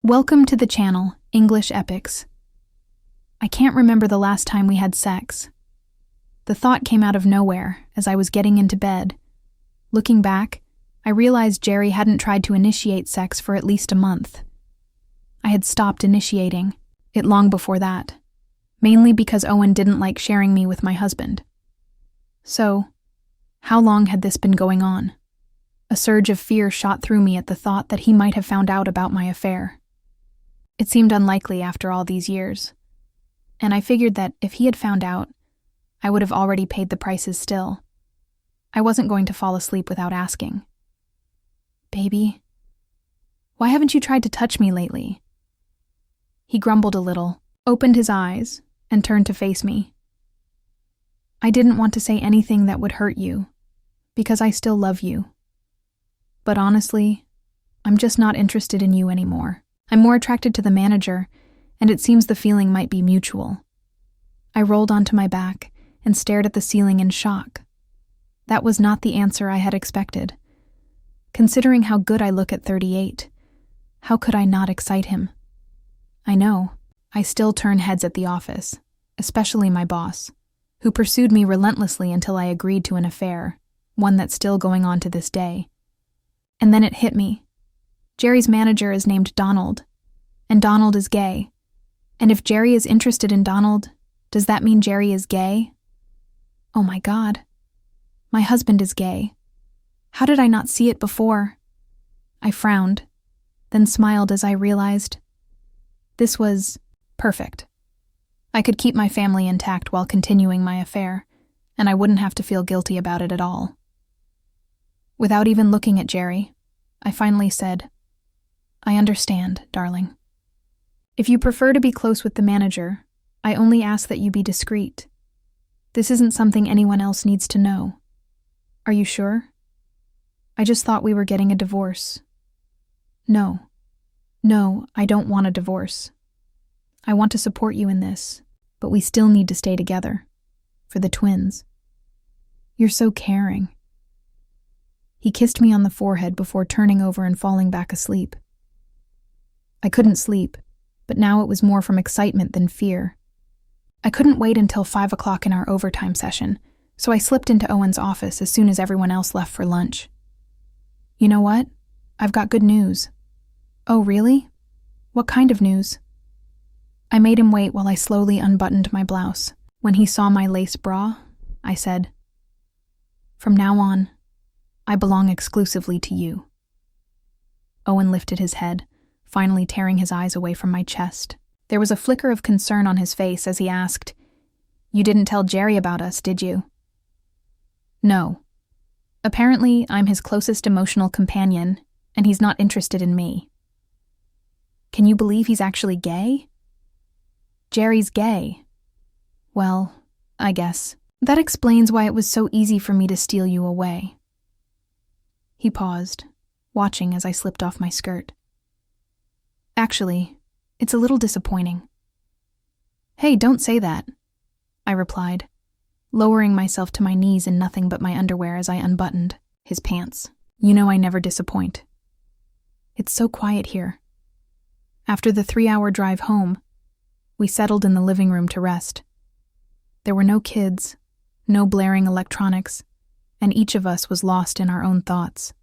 Welcome to the channel, English Epics. I can't remember the last time we had sex. The thought came out of nowhere as I was getting into bed. Looking back, I realized Jerry hadn't tried to initiate sex for at least a month. I had stopped initiating it long before that, mainly because Owen didn't like sharing me with my husband. So, how long had this been going on? A surge of fear shot through me at the thought that he might have found out about my affair. It seemed unlikely after all these years, and I figured that if he had found out, I would have already paid the prices still. I wasn't going to fall asleep without asking. "Baby, why haven't you tried to touch me lately?" He grumbled a little, opened his eyes, and turned to face me. "I didn't want to say anything that would hurt you, because I still love you. But honestly, I'm just not interested in you anymore. I'm more attracted to the manager, and it seems the feeling might be mutual." I rolled onto my back and stared at the ceiling in shock. That was not the answer I had expected. Considering how good I look at 38, how could I not excite him? I know, I still turn heads at the office, especially my boss, who pursued me relentlessly until I agreed to an affair, one that's still going on to this day. And then it hit me. Jerry's manager is named Donald, and Donald is gay. And if Jerry is interested in Donald, does that mean Jerry is gay? Oh my God. My husband is gay. How did I not see it before? I frowned, then smiled as I realized this was perfect. I could keep my family intact while continuing my affair, and I wouldn't have to feel guilty about it at all. Without even looking at Jerry, I finally said, "I understand, darling. If you prefer to be close with the manager, I only ask that you be discreet. This isn't something anyone else needs to know. Are you sure? I just thought we were getting a divorce." No, I don't want a divorce. I want to support you in this, but we still need to stay together. For the twins. You're so caring." He kissed me on the forehead before turning over and falling back asleep. I couldn't sleep, but now it was more from excitement than fear. I couldn't wait until 5 o'clock in our overtime session, so I slipped into Owen's office as soon as everyone else left for lunch. "You know what? I've got good news." "Oh, really? What kind of news?" I made him wait while I slowly unbuttoned my blouse. When he saw my lace bra, I said, "From now on, I belong exclusively to you." Owen lifted his head, finally tearing his eyes away from my chest. There was a flicker of concern on his face as he asked, "You didn't tell Jerry about us, did you?" "No. Apparently, I'm his closest emotional companion, and he's not interested in me." "Can you believe he's actually gay?" "Jerry's gay." "Well, I guess. That explains why it was so easy for me to steal you away." He paused, watching as I slipped off my skirt. "Actually, it's a little disappointing." "Hey, don't say that," I replied, lowering myself to my knees in nothing but my underwear as I unbuttoned his pants. "You know I never disappoint." It's so quiet here. After the 3-hour drive home, we settled in the living room to rest. There were no kids, no blaring electronics, and each of us was lost in our own thoughts.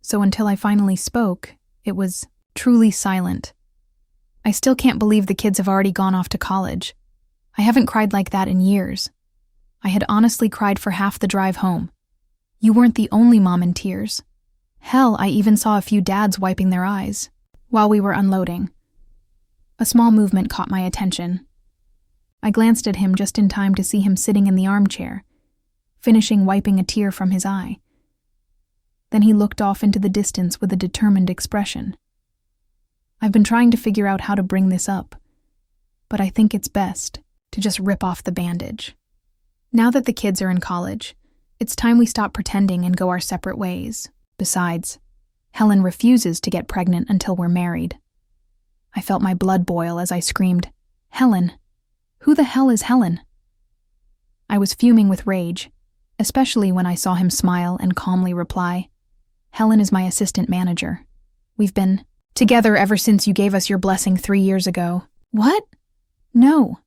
So until I finally spoke, it was truly silent. I still can't believe the kids have already gone off to college. I haven't cried like that in years. I had honestly cried for half the drive home. You weren't the only mom in tears. Hell, I even saw a few dads wiping their eyes while we were unloading. A small movement caught my attention. I glanced at him just in time to see him sitting in the armchair, finishing wiping a tear from his eye. Then he looked off into the distance with a determined expression. I've been trying to figure out how to bring this up, but I think it's best to just rip off the bandage. Now that the kids are in college, it's time we stop pretending and go our separate ways. Besides, Helen refuses to get pregnant until we're married. I felt my blood boil as I screamed, "Helen? Who the hell is Helen?" I was fuming with rage, especially when I saw him smile and calmly reply, "Helen is my assistant manager. We've been Together ever since you gave us your blessing 3 years ago." "What?" "No,"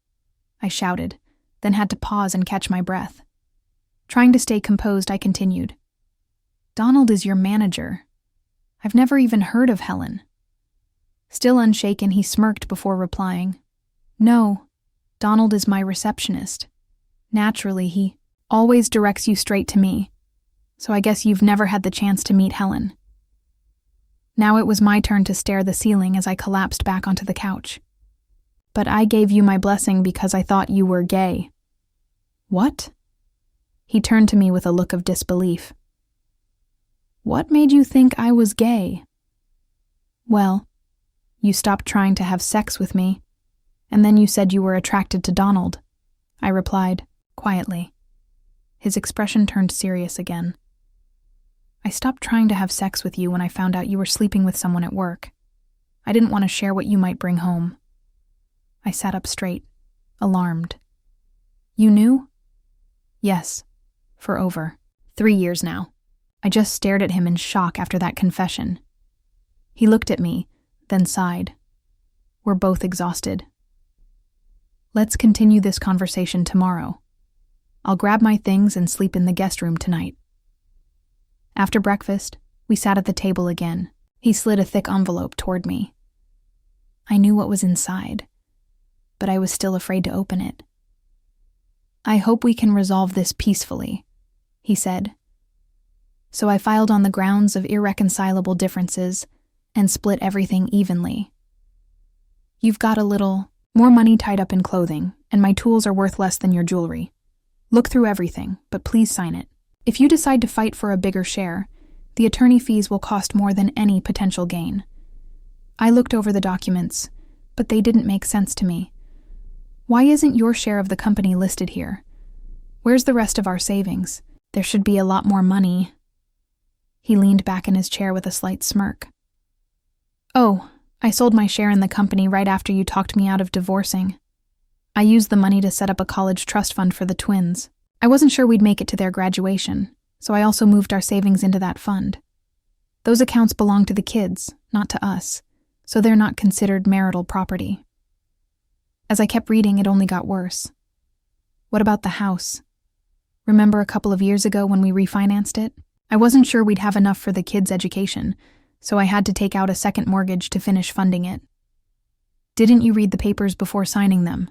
I shouted, then had to pause and catch my breath. Trying to stay composed, I continued. "Donald is your manager. I've never even heard of Helen." Still unshaken, he smirked before replying. "No, Donald is my receptionist. Naturally, he always directs you straight to me, so I guess you've never had the chance to meet Helen." Now it was my turn to stare at the ceiling as I collapsed back onto the couch. "But I gave you my blessing because I thought you were gay." "What?" He turned to me with a look of disbelief. "What made you think I was gay?" "Well, you stopped trying to have sex with me, and then you said you were attracted to Donald," I replied, quietly. His expression turned serious again. "I stopped trying to have sex with you when I found out you were sleeping with someone at work. I didn't want to share what you might bring home." I sat up straight, alarmed. "You knew?" "Yes, for over 3 years now." I just stared at him in shock after that confession. He looked at me, then sighed. "We're both exhausted. Let's continue this conversation tomorrow. I'll grab my things and sleep in the guest room tonight." After breakfast, we sat at the table again. He slid a thick envelope toward me. I knew what was inside, but I was still afraid to open it. "I hope we can resolve this peacefully," he said. So I filed on the grounds of irreconcilable differences and split everything evenly. "You've got a little more money tied up in clothing, and my tools are worth less than your jewelry. Look through everything, but please sign it. If you decide to fight for a bigger share, the attorney fees will cost more than any potential gain." I looked over the documents, but they didn't make sense to me. Why isn't your share of the company listed here? Where's the rest of our savings? There should be a lot more money. He leaned back in his chair with a slight smirk. "Oh, I sold my share in the company right after you talked me out of divorcing. I used the money to set up a college trust fund for the twins. I wasn't sure we'd make it to their graduation, so I also moved our savings into that fund. Those accounts belong to the kids, not to us, so they're not considered marital property." As I kept reading, it only got worse. "What about the house? Remember a couple of years ago when we refinanced it? I wasn't sure we'd have enough for the kids' education, so I had to take out a second mortgage to finish funding it. Didn't you read the papers before signing them?"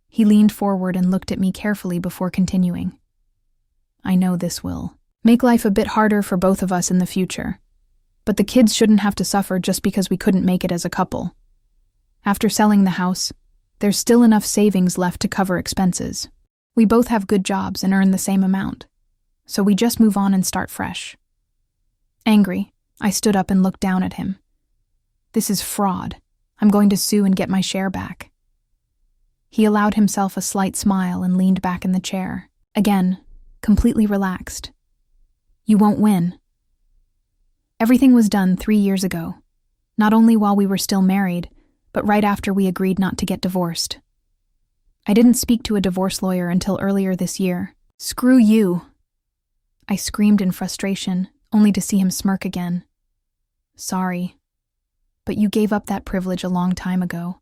He leaned forward and looked at me carefully before continuing. "I know this will make life a bit harder for both of us in the future, but the kids shouldn't have to suffer just because we couldn't make it as a couple. After selling the house, there's still enough savings left to cover expenses. We both have good jobs and earn the same amount, so we just move on and start fresh." Angry, I stood up and looked down at him. "This is fraud. I'm going to sue and get my share back." He allowed himself a slight smile and leaned back in the chair, again, completely relaxed. "You won't win." Everything was done 3 years ago, not only while we were still married, but right after we agreed not to get divorced. I didn't speak to a divorce lawyer until earlier this year. "Screw you!" I screamed in frustration, only to see him smirk again. "Sorry, but you gave up that privilege a long time ago.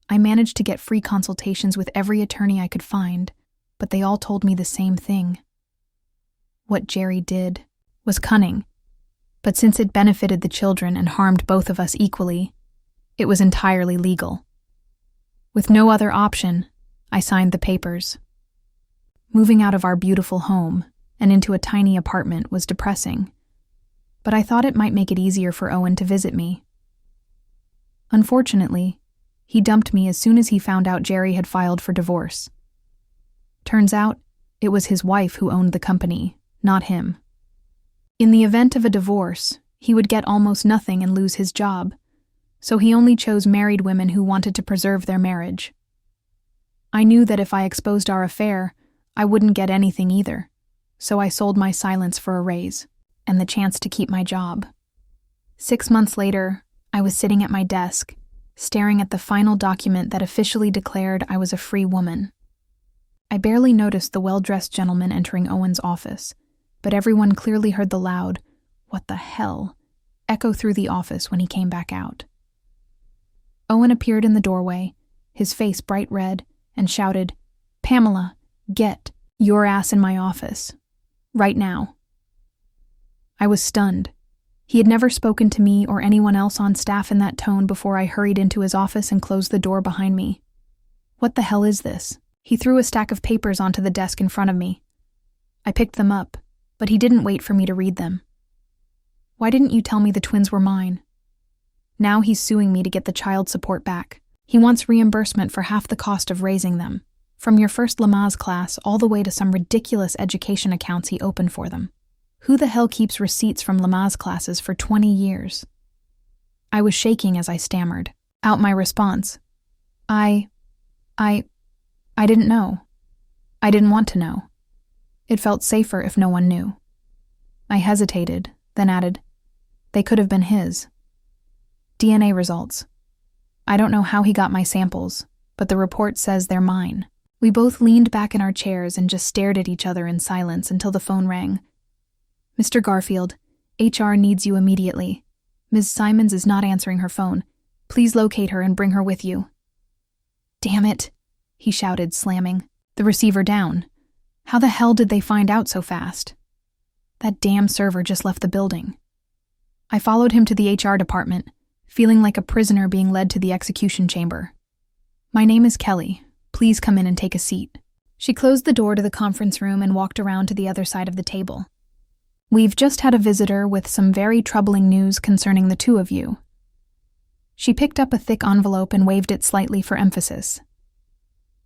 I managed to get free consultations with every attorney I could find, but they all told me the same thing. What Jerry did was cunning, but since it benefited the children and harmed both of us equally, it was entirely legal. With no other option, I signed the papers. Moving out of our beautiful home and into a tiny apartment was depressing, but I thought it might make it easier for Owen to visit me. Unfortunately, he dumped me as soon as he found out Jerry had filed for divorce. Turns out, it was his wife who owned the company, not him. In the event of a divorce, he would get almost nothing and lose his job, so he only chose married women who wanted to preserve their marriage. I knew that if I exposed our affair, I wouldn't get anything either, so I sold my silence for a raise and the chance to keep my job. 6 months later, I was sitting at my desk, staring at the final document that officially declared I was a free woman. I barely noticed the well-dressed gentleman entering Owen's office, but everyone clearly heard the loud, "What the hell?" echo through the office when he came back out. Owen appeared in the doorway, his face bright red, and shouted, "Pamela, get your ass in my office. Right now." I was stunned. He had never spoken to me or anyone else on staff in that tone before I hurried into his office and closed the door behind me. What the hell is this? He threw a stack of papers onto the desk in front of me. I picked them up, but he didn't wait for me to read them. "Why didn't you tell me the twins were mine?" Now he's suing me to get the child support back. He wants reimbursement for half the cost of raising them, from your first Lamaze class all the way to some ridiculous education accounts he opened for them. Who the hell keeps receipts from Lamaze classes for 20 years? I was shaking as I stammered out my response. I didn't know. I didn't want to know. It felt safer if no one knew. I hesitated, then added, "They could have been his." DNA results. I don't know how he got my samples, but the report says they're mine. We both leaned back in our chairs and just stared at each other in silence until the phone rang. "Mr. Garfield, HR needs you immediately. Ms. Simons is not answering her phone. Please locate her and bring her with you." "Damn it," he shouted, slamming the receiver down. How the hell did they find out so fast? That damn server just left the building. I followed him to the HR department, feeling like a prisoner being led to the execution chamber. "My name is Kelly. Please come in and take a seat." She closed the door to the conference room and walked around to the other side of the table. "We've just had a visitor with some very troubling news concerning the two of you." She picked up a thick envelope and waved it slightly for emphasis.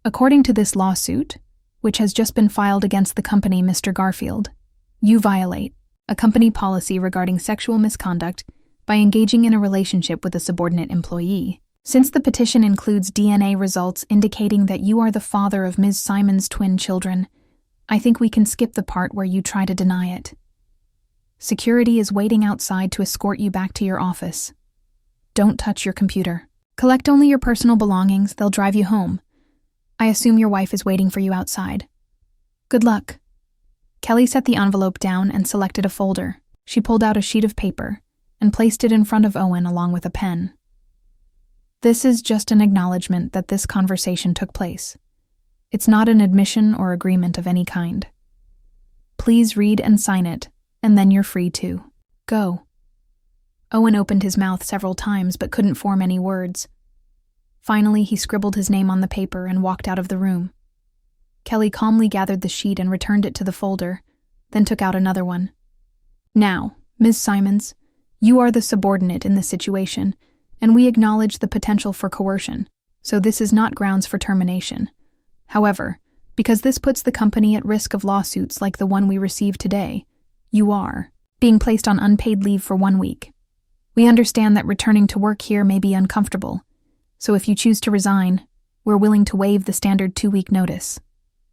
"According to this lawsuit, which has just been filed against the company, Mr. Garfield, you violate a company policy regarding sexual misconduct by engaging in a relationship with a subordinate employee. Since the petition includes DNA results indicating that you are the father of Ms. Simons' twin children, I think we can skip the part where you try to deny it. Security is waiting outside to escort you back to your office. Don't touch your computer. Collect only your personal belongings, they'll drive you home. I assume your wife is waiting for you outside. Good luck." Kelly set the envelope down and selected a folder. She pulled out a sheet of paper and placed it in front of Owen along with a pen. "This is just an acknowledgement that this conversation took place. It's not an admission or agreement of any kind. Please read and sign it, and then you're free to go." Owen opened his mouth several times but couldn't form any words. Finally, he scribbled his name on the paper and walked out of the room. Kelly calmly gathered the sheet and returned it to the folder, then took out another one. "Now, Ms. Simons, you are the subordinate in this situation, and we acknowledge the potential for coercion, so this is not grounds for termination. However, because this puts the company at risk of lawsuits like the one we received today, you are being placed on unpaid leave for 1 week. We understand that returning to work here may be uncomfortable, so if you choose to resign, we're willing to waive the standard 2-week notice.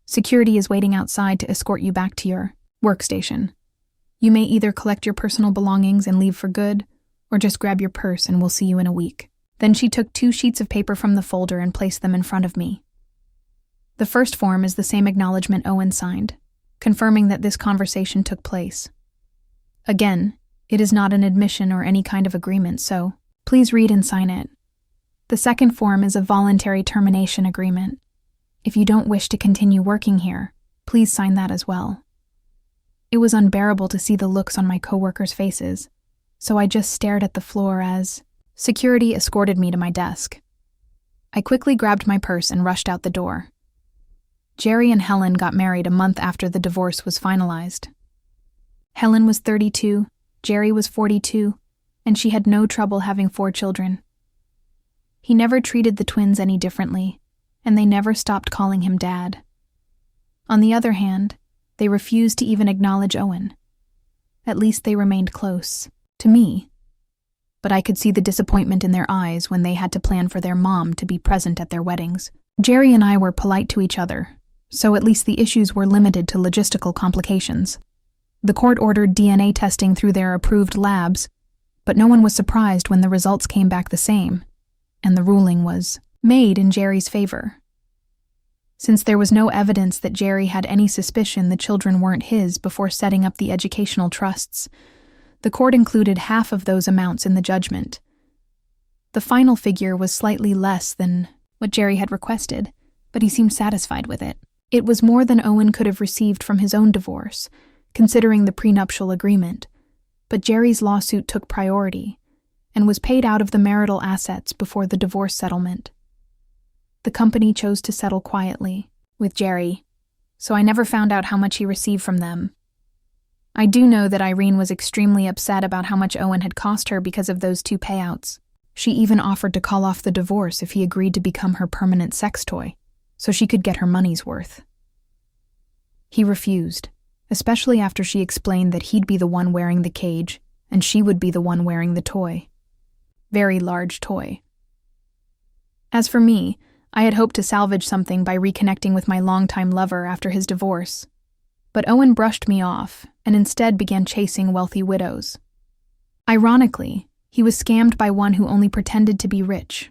Security is waiting outside to escort you back to your workstation. You may either collect your personal belongings and leave for good, or just grab your purse and we'll see you in a week." Then she took 2 sheets of paper from the folder and placed them in front of me. The first form is the same acknowledgement Owen signed, confirming that this conversation took place. Again, it is not an admission or any kind of agreement, so please read and sign it. The second form is a voluntary termination agreement. If you don't wish to continue working here, please sign that as well. It was unbearable to see the looks on my coworkers' faces, so I just stared at the floor as security escorted me to my desk. I quickly grabbed my purse and rushed out the door. Jerry and Helen got married a month after the divorce was finalized. Helen was 32, Jerry was 42, and she had no trouble having 4 children. He never treated the twins any differently, and they never stopped calling him Dad. On the other hand, they refused to even acknowledge Owen. At least they remained close to me. But I could see the disappointment in their eyes when they had to plan for their mom to be present at their weddings. Jerry and I were polite to each other, so at least the issues were limited to logistical complications. The court ordered DNA testing through their approved labs, but no one was surprised when the results came back the same, and the ruling was made in Jerry's favor. Since there was no evidence that Jerry had any suspicion the children weren't his before setting up the educational trusts, The court included half of those amounts in the judgment. The final figure was slightly less than what Jerry had requested, but he seemed satisfied with it. It was more than Owen could have received from his own divorce, considering the prenuptial agreement, but Jerry's lawsuit took priority and was paid out of the marital assets before the divorce settlement. The company chose to settle quietly with Jerry, so I never found out how much he received from them. I do know that Irene was extremely upset about how much Owen had cost her because of those 2 payouts. She even offered to call off the divorce if he agreed to become her permanent sex toy, so she could get her money's worth. He refused, especially after she explained that he'd be the one wearing the cage and she would be the one wearing the toy. Very large toy. As for me, I had hoped to salvage something by reconnecting with my longtime lover after his divorce. But Owen brushed me off and instead began chasing wealthy widows. Ironically, he was scammed by one who only pretended to be rich.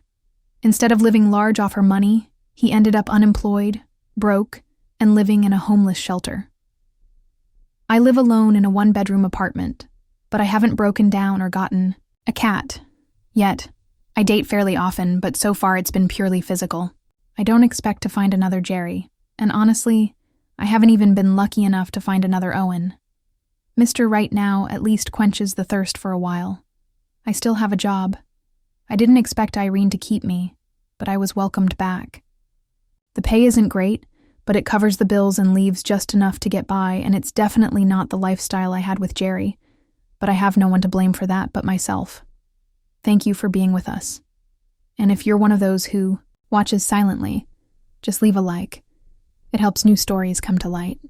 Instead of living large off her money, he ended up unemployed, broke, and living in a homeless shelter. I live alone in a 1-bedroom apartment, but I haven't broken down or gotten a cat yet. I date fairly often, but so far it's been purely physical. I don't expect to find another Jerry, and honestly, I haven't even been lucky enough to find another Owen. Mr. Right Now at least quenches the thirst for a while. I still have a job. I didn't expect Irene to keep me, but I was welcomed back. The pay isn't great, but it covers the bills and leaves just enough to get by, and it's definitely not the lifestyle I had with Jerry, but I have no one to blame for that but myself. Thank you for being with us. And if you're one of those who watches silently, just leave a like. It helps new stories come to light.